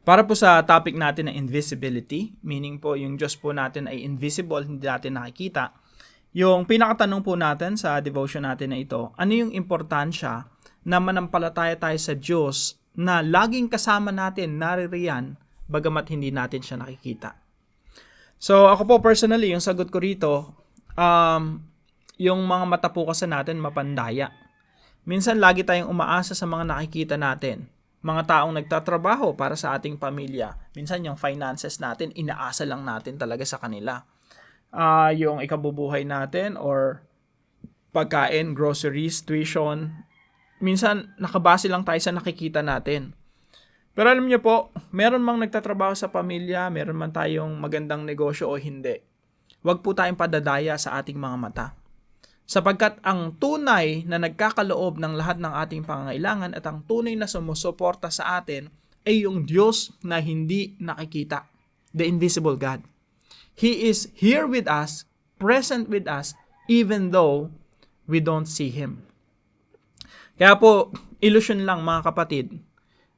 Para po sa topic natin na invisibility, meaning po yung Diyos po natin ay invisible, hindi natin nakikita. Yung pinakatanong po natin sa devotion natin na ito, ano yung importansya na manampalataya tayo sa Diyos na laging kasama natin, naririyan, bagamat hindi natin siya nakikita. So ako po personally, yung sagot ko rito, yung mga mata po kasi natin mapandaya. Minsan lagi tayong umaasa sa mga nakikita natin. Mga taong nagtatrabaho para sa ating pamilya. Minsan yung finances natin, inaasa lang natin talaga sa kanila. Yung ikabubuhay natin or pagkain, groceries, tuition, minsan nakabase lang tayo sa nakikita natin. Pero alam niyo po, meron mang nagtatrabaho sa pamilya, meron man tayong magandang negosyo o hindi. Huwag po tayong padadaya sa ating mga mata. Sapagkat ang tunay na nagkakaloob ng lahat ng ating pangangailangan at ang tunay na sumusuporta sa atin ay yung Diyos na hindi nakikita, the invisible God. He is here with us, present with us, even though we don't see Him. Kaya po, illusion lang mga kapatid,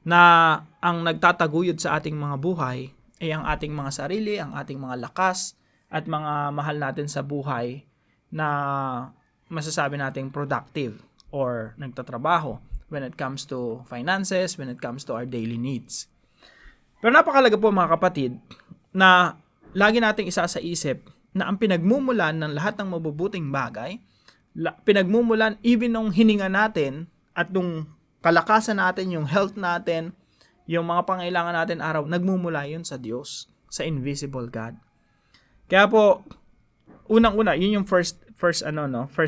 na ang nagtataguyod sa ating mga buhay ay ang ating mga sarili, ang ating mga lakas, at mga mahal natin sa buhay na masasabi nating productive or nagtatrabaho when it comes to finances, when it comes to our daily needs. Pero napakalaga po mga kapatid na lagi nating isa sa isip na ang pinagmumulan ng lahat ng mabubuting bagay, pinagmumulan even nung hininga natin at nung kalakasan natin, yung health natin, yung mga pangailangan natin araw, nagmumula yun sa Diyos, sa invisible God. Kaya po, unang-una, yun yung first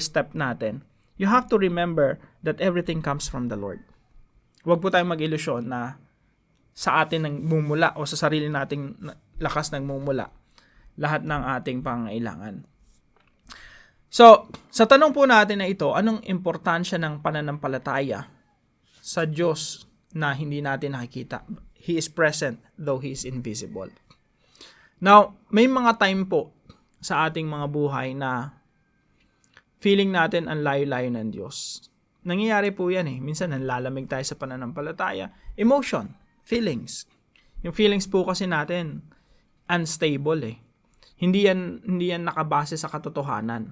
step natin. You have to remember that everything comes from the Lord. Huwag po tayong mag-ilusyon na sa atin nagmumula o sa sarili nating lakas nagmumula lahat ng ating pangailangan. So, sa tanong po natin na ito, anong importansya ng pananampalataya sa Diyos na hindi natin nakikita? He is present though He is invisible. Now, may mga time po sa ating mga buhay na feeling natin ang layo-layo ng Diyos. Nangyayari po yan eh. Minsan nanlalamig tayo sa pananampalataya. Emotion, feelings. Yung feelings po kasi natin, unstable eh. Hindi yan nakabase sa katotohanan.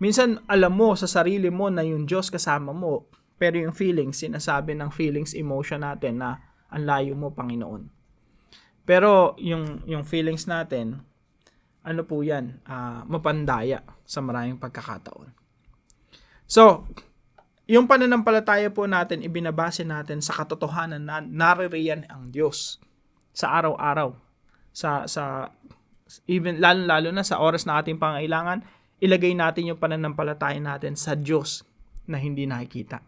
Minsan alam mo sa sarili mo na yung Diyos kasama mo, pero yung feelings, sinasabi ng feelings, emotion natin na ang layo mo, Panginoon. Pero yung feelings natin, ano po yan, mapandaya sa maraming pagkakataon. So, yung pananampalataya po natin, ibinabase natin sa katotohanan na naririyan ang Diyos sa araw-araw. Sa even lalo na sa oras na ating pangailangan, ilagay natin yung pananampalataya natin sa Diyos na hindi nakikita.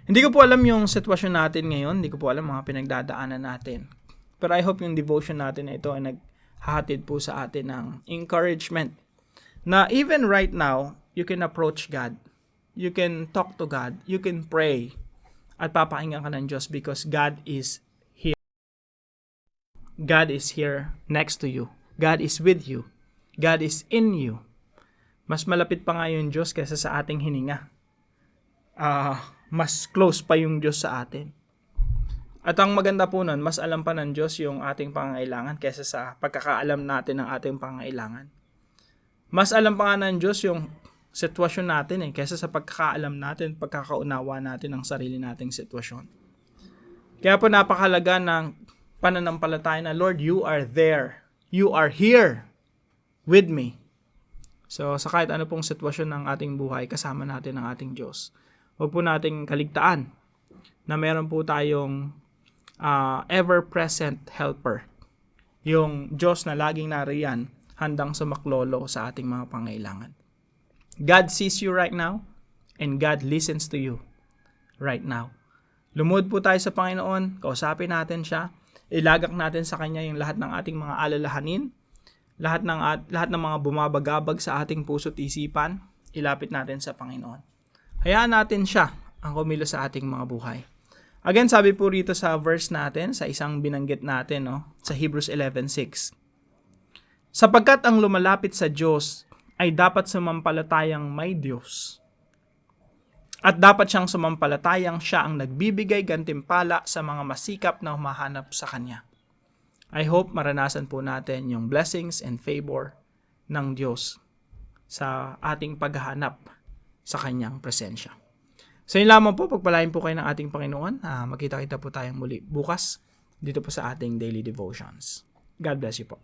Hindi ko po alam yung sitwasyon natin ngayon, hindi ko po alam mga pinagdadaanan natin. Pero I hope yung devotion natin na ito ay naghahatid po sa atin ng encouragement na even right now, you can approach God. You can talk to God. You can pray. At papakinggan ka ng Diyos because God is here. God is here next to you. God is with you. God is in you. Mas malapit pa nga yung Diyos kaysa sa ating hininga. Mas close pa yung Diyos sa atin. At ang maganda po nun, mas alam pa ng Diyos yung ating pangangailangan kaysa sa pagkakaalam natin ng ating pangangailangan. Mas alam pa nga ng Diyos yung sitwasyon natin kaysa sa pagkakaalam natin, pagkakaunawa natin ng sarili nating sitwasyon. Kaya po napakahalaga ng pananampalataya na, Lord, you are there. You are here with me. So sa kahit ano pong sitwasyon ng ating buhay, kasama natin ang ating Diyos. Huwag po nating kaligtaan na meron po tayong ever-present helper. Yung Diyos na laging nariyan, handang sumaklolo sa ating mga pangailangan. God sees you right now, and God listens to you right now. Lumuhod po tayo sa Panginoon, kausapin natin siya, ilagak natin sa Kanya yung lahat ng ating mga alalahanin, lahat ng mga bumabagabag sa ating puso't isipan, ilapit natin sa Panginoon. Hayaan natin siya ang kumilos sa ating mga buhay. Again, sabi po rito sa verse natin, sa isang binanggit natin, sa Hebrews 11:6. Sapagkat ang lumalapit sa Diyos ay dapat sumampalatayang may Diyos At dapat siyang sumampalatayang siya ang nagbibigay gantimpala sa mga masikap na humahanap sa Kanya. I hope maranasan po natin yung blessings and favor ng Diyos sa ating paghahanap sa Kanyang presensya. So yun lamang po, pagpalain po kayo ng ating Panginoon. Magkita-kita po tayong muli bukas dito po sa ating daily devotions. God bless you po.